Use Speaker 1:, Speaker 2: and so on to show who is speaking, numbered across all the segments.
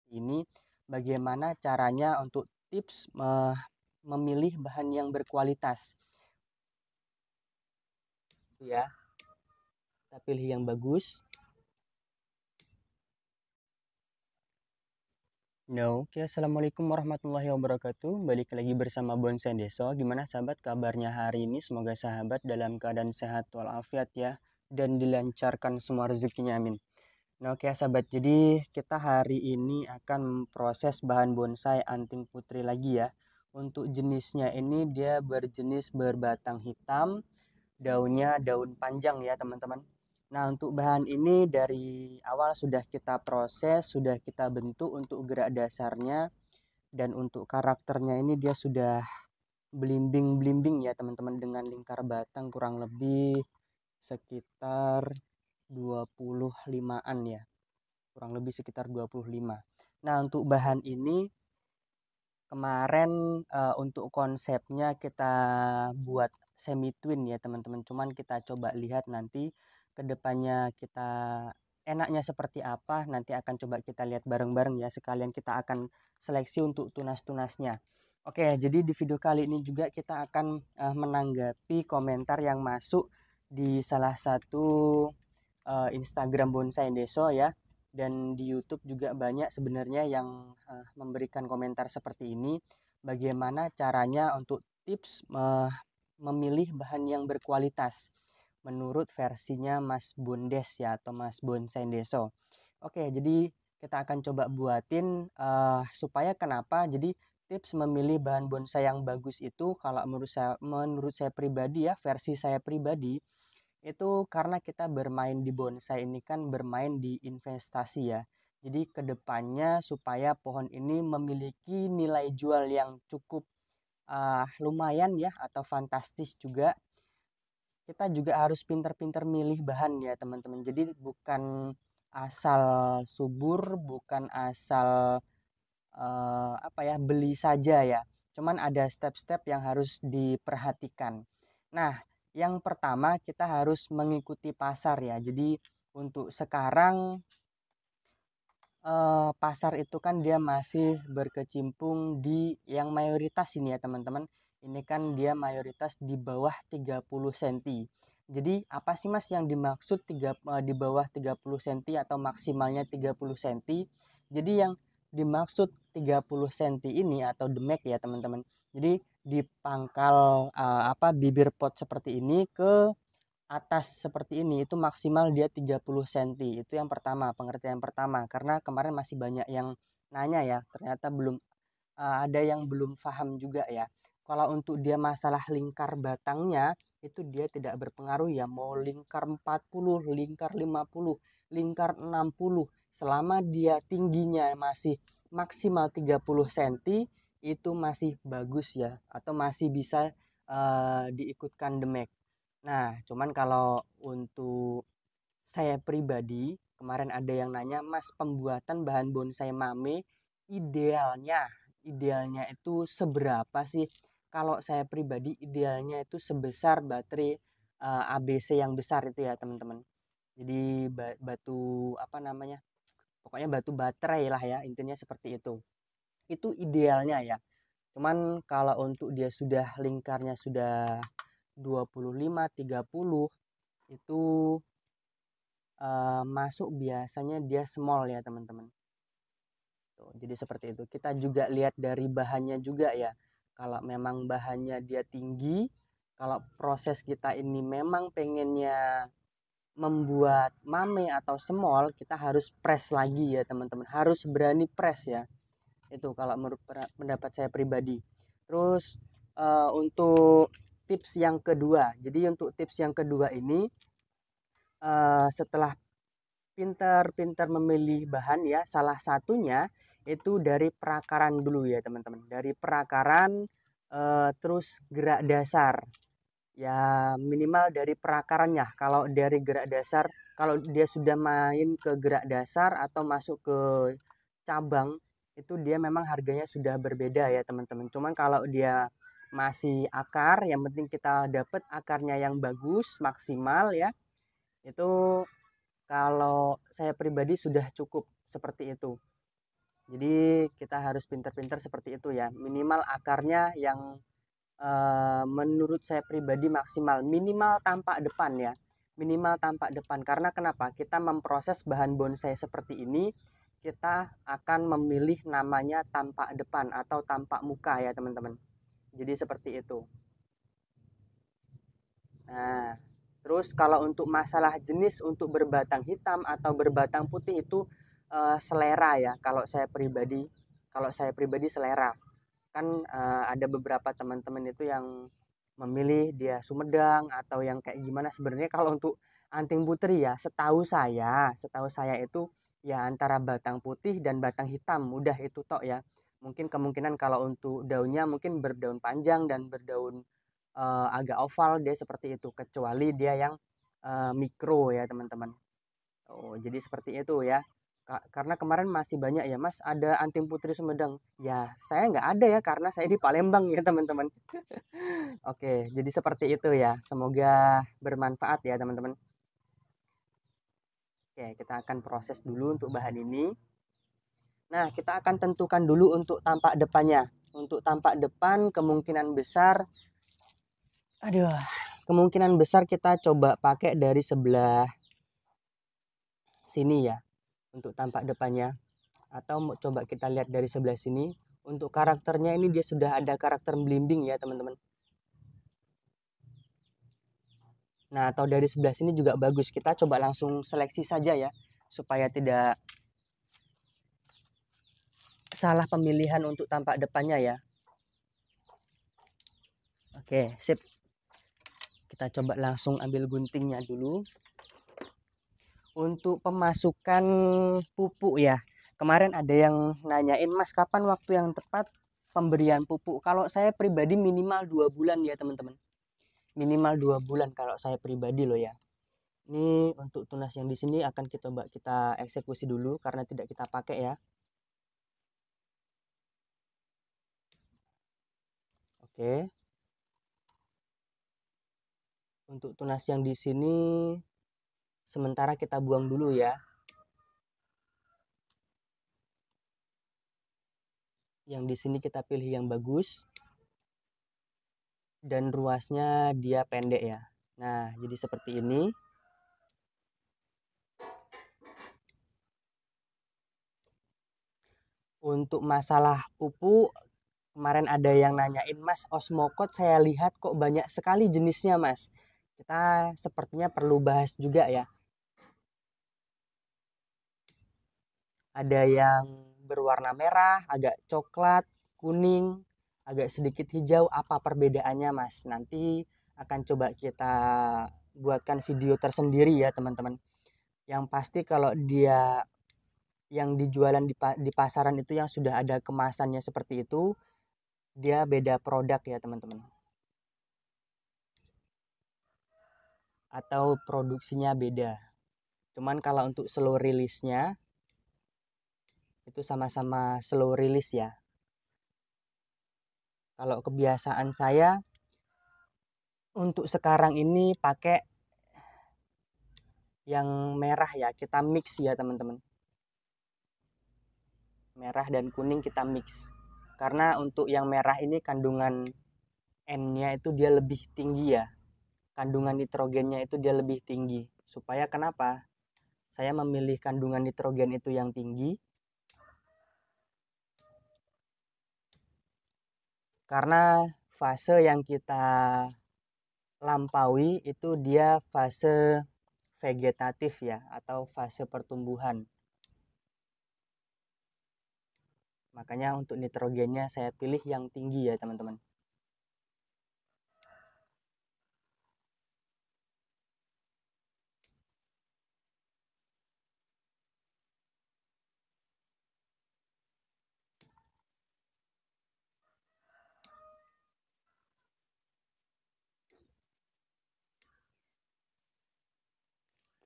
Speaker 1: Ini bagaimana caranya untuk tips memilih bahan yang berkualitas ya. Kita pilih yang bagus. No, oke, assalamualaikum warahmatullahi wabarakatuh. Balik lagi bersama Bonsai Deso. Gimana sahabat kabarnya hari ini? Semoga sahabat dalam keadaan sehat walafiat ya, dan dilancarkan semua rezekinya, amin. Nah, oke sahabat, jadi kita hari ini akan memproses bahan bonsai anting putri lagi ya. Untuk jenisnya ini dia berjenis berbatang hitam, daunnya daun panjang ya teman-teman. Nah, untuk bahan ini dari awal sudah kita proses, sudah kita bentuk untuk gerak dasarnya, dan untuk karakternya ini dia sudah belimbing-belimbing ya teman-teman, dengan lingkar batang kurang lebih sekitar 25-an ya. Kurang lebih sekitar 25. Nah, untuk bahan ini kemarin untuk konsepnya kita buat semi twin ya teman-teman. Cuman kita coba lihat nanti ke depannya kita enaknya seperti apa. Nanti akan coba kita lihat bareng-bareng ya. Sekalian kita akan seleksi untuk tunas-tunasnya. Oke, jadi di video kali ini juga kita akan menanggapi komentar yang masuk di salah satu Instagram Bonsai Deso ya, dan di YouTube juga banyak sebenarnya yang memberikan komentar seperti ini. Bagaimana caranya untuk tips memilih bahan yang berkualitas menurut versinya Mas Bondes ya, atau Mas Bonsai Deso. Oke, jadi kita akan coba buatin supaya kenapa? Jadi tips memilih bahan bonsai yang bagus itu kalau menurut saya pribadi ya, versi saya pribadi itu karena kita bermain di bonsai ini kan bermain di investasi ya. Jadi kedepannya supaya pohon ini memiliki nilai jual yang cukup lumayan ya, atau fantastis juga. Kita juga harus pintar-pintar milih bahan ya teman-teman. Jadi bukan asal subur, bukan asal apa ya, beli saja ya. Cuman ada step-step yang harus diperhatikan. Nah, yang pertama kita harus mengikuti pasar ya. Jadi untuk sekarang pasar itu kan dia masih berkecimpung di yang mayoritas ini ya teman-teman. Ini kan dia mayoritas di bawah 30 cm. Jadi apa sih Mas yang dimaksud di bawah 30 cm atau maksimalnya 30 cm? Jadi yang dimaksud 30 cm ini atau demek ya teman-teman. Jadi di pangkal bibir pot seperti ini ke atas seperti ini itu maksimal dia 30 cm. Itu yang pertama, pengertian pertama. Karena kemarin masih banyak yang nanya ya, ternyata belum ada yang belum paham juga ya. Kalau untuk dia masalah lingkar batangnya itu dia tidak berpengaruh ya, mau lingkar 40, lingkar 50, lingkar 60, selama dia tingginya masih maksimal 30 cm itu masih bagus ya, atau masih bisa diikutkan demek. Nah, cuman kalau untuk saya pribadi, kemarin ada yang nanya, Mas, pembuatan bahan bonsai mame idealnya itu seberapa sih? Kalau saya pribadi idealnya itu sebesar baterai ABC yang besar itu ya, teman-teman. Jadi batu apa namanya? Pokoknya batu baterai lah ya, intinya seperti itu. Itu idealnya ya. Cuman kalau untuk dia sudah lingkarnya sudah 25 30 itu masuk biasanya dia small ya teman-teman. Tuh, jadi seperti itu. Kita juga lihat dari bahannya juga ya. Kalau memang bahannya dia tinggi, kalau proses kita ini memang pengennya membuat mame atau small, kita harus press lagi ya teman-teman. Harus berani press ya. Itu kalau menurut pendapat saya pribadi. Terus untuk tips yang kedua. Jadi untuk tips yang kedua ini setelah pintar-pintar memilih bahan ya, salah satunya itu dari perakaran dulu ya teman-teman. Dari perakaran terus gerak dasar. Ya minimal dari perakarannya. Kalau dari gerak dasar, kalau dia sudah main ke gerak dasar atau masuk ke cabang, itu dia memang harganya sudah berbeda ya teman-teman. Cuman kalau dia masih akar, yang penting kita dapat akarnya yang bagus, maksimal ya. Itu kalau saya pribadi sudah cukup seperti itu. Jadi kita harus pinter-pinter seperti itu ya. Minimal akarnya yang menurut saya pribadi maksimal, minimal tampak depan ya. Minimal tampak depan. Karena kenapa? Kita memproses bahan bonsai seperti ini, kita akan memilih namanya tampak depan atau tampak muka ya teman-teman. Jadi seperti itu. Nah, terus kalau untuk masalah jenis untuk berbatang hitam atau berbatang putih itu selera ya. Kalau saya pribadi selera. Kan ada beberapa teman-teman itu yang memilih dia Sumedang atau yang kayak gimana. Sebenarnya kalau untuk anting putri ya, setahu saya itu ya antara batang putih dan batang hitam, udah itu tok ya. Mungkin kemungkinan kalau untuk daunnya mungkin berdaun panjang dan berdaun agak oval, dia seperti itu, kecuali dia yang mikro ya teman-teman. Oh, jadi seperti itu ya. Karena kemarin masih banyak ya Mas, ada anting putri Sumedang. Ya, saya nggak ada ya karena saya di Palembang ya teman-teman. Oke, jadi seperti itu ya. Semoga bermanfaat ya teman-teman. Oke, kita akan proses dulu untuk bahan ini. Nah, kita akan tentukan dulu untuk tampak depannya. Untuk tampak depan kemungkinan besar, aduh, kemungkinan besar kita coba pakai dari sebelah sini ya. Untuk tampak depannya. Atau coba kita lihat dari sebelah sini. Untuk karakternya ini dia sudah ada karakter belimbing ya teman-teman. Nah, atau dari sebelah sini juga bagus. Kita coba langsung seleksi saja ya, supaya tidak salah pemilihan untuk tampak depannya ya. Oke, sip. Kita coba langsung ambil guntingnya dulu. Untuk pemasukan pupuk ya. Kemarin ada yang nanyain, Mas, kapan waktu yang tepat pemberian pupuk? Kalau saya pribadi minimal 2 bulan ya teman-teman. Minimal 2 bulan kalau saya pribadi loh ya. Ini untuk tunas yang di sini akan kita eksekusi dulu karena tidak kita pakai ya. Oke. Untuk tunas yang di sini sementara kita buang dulu ya. Yang di sini kita pilih yang bagus. Dan ruasnya dia pendek ya. Nah, jadi seperti ini. Untuk masalah pupuk, kemarin ada yang nanyain, Mas, Osmocot saya lihat kok banyak sekali jenisnya, Mas. Kita sepertinya perlu bahas juga ya. Ada yang berwarna merah, agak coklat, kuning, agak sedikit hijau. Apa perbedaannya, Mas? Nanti akan coba kita buatkan video tersendiri ya, teman-teman. Yang pasti kalau dia yang dijualan di pasaran itu yang sudah ada kemasannya seperti itu, dia beda produk ya, teman-teman. Atau produksinya beda. Cuman kalau untuk slow release-nya itu sama-sama slow release ya. Kalau kebiasaan saya untuk sekarang ini pakai yang merah ya, kita mix ya teman-teman. Merah dan kuning kita mix. Karena untuk yang merah ini kandungan N-nya itu dia lebih tinggi ya. Kandungan nitrogennya itu dia lebih tinggi. Supaya kenapa? Saya memilih kandungan nitrogen itu yang tinggi. Karena fase yang kita lampaui itu dia fase vegetatif ya, atau fase pertumbuhan. Makanya untuk nitrogennya saya pilih yang tinggi ya teman-teman.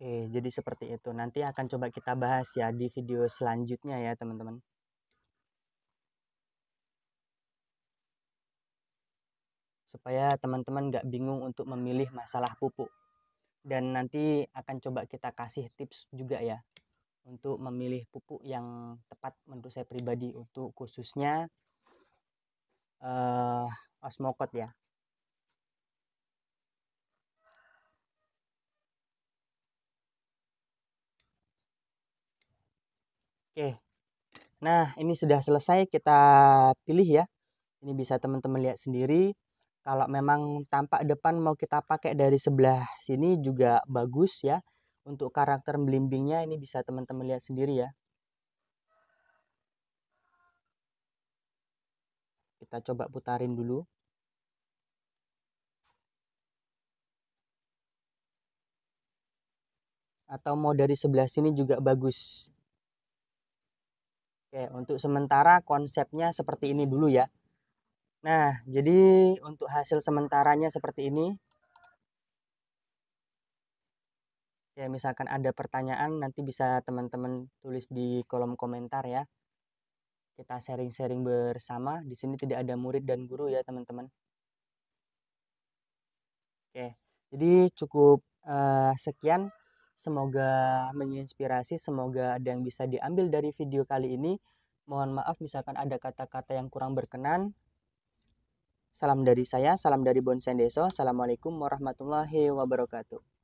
Speaker 1: Oke, jadi seperti itu. Nanti akan coba kita bahas ya di video selanjutnya ya teman-teman. Supaya teman-teman nggak bingung untuk memilih masalah pupuk. Dan nanti akan coba kita kasih tips juga ya. untuk memilih pupuk yang tepat menurut saya pribadi untuk khususnya Osmocot ya. Oke, nah ini sudah selesai kita pilih ya. Ini bisa teman-teman lihat sendiri. Kalau memang tampak depan mau kita pakai dari sebelah sini juga bagus ya. Untuk karakter belimbingnya ini bisa teman-teman lihat sendiri ya. Kita coba putarin dulu. Atau mau dari sebelah sini juga bagus. Oke, untuk sementara konsepnya seperti ini dulu ya. Nah, jadi untuk hasil sementaranya seperti ini. Ya, misalkan ada pertanyaan nanti bisa teman-teman tulis di kolom komentar ya. Kita sharing-sharing bersama. Di sini tidak ada murid dan guru ya, teman-teman. Oke, jadi cukup sekian. Semoga menginspirasi, semoga ada yang bisa diambil dari video kali ini. Mohon maaf misalkan ada kata-kata yang kurang berkenan. Salam dari saya, salam dari Bonsen Deso. Assalamualaikum warahmatullahi wabarakatuh.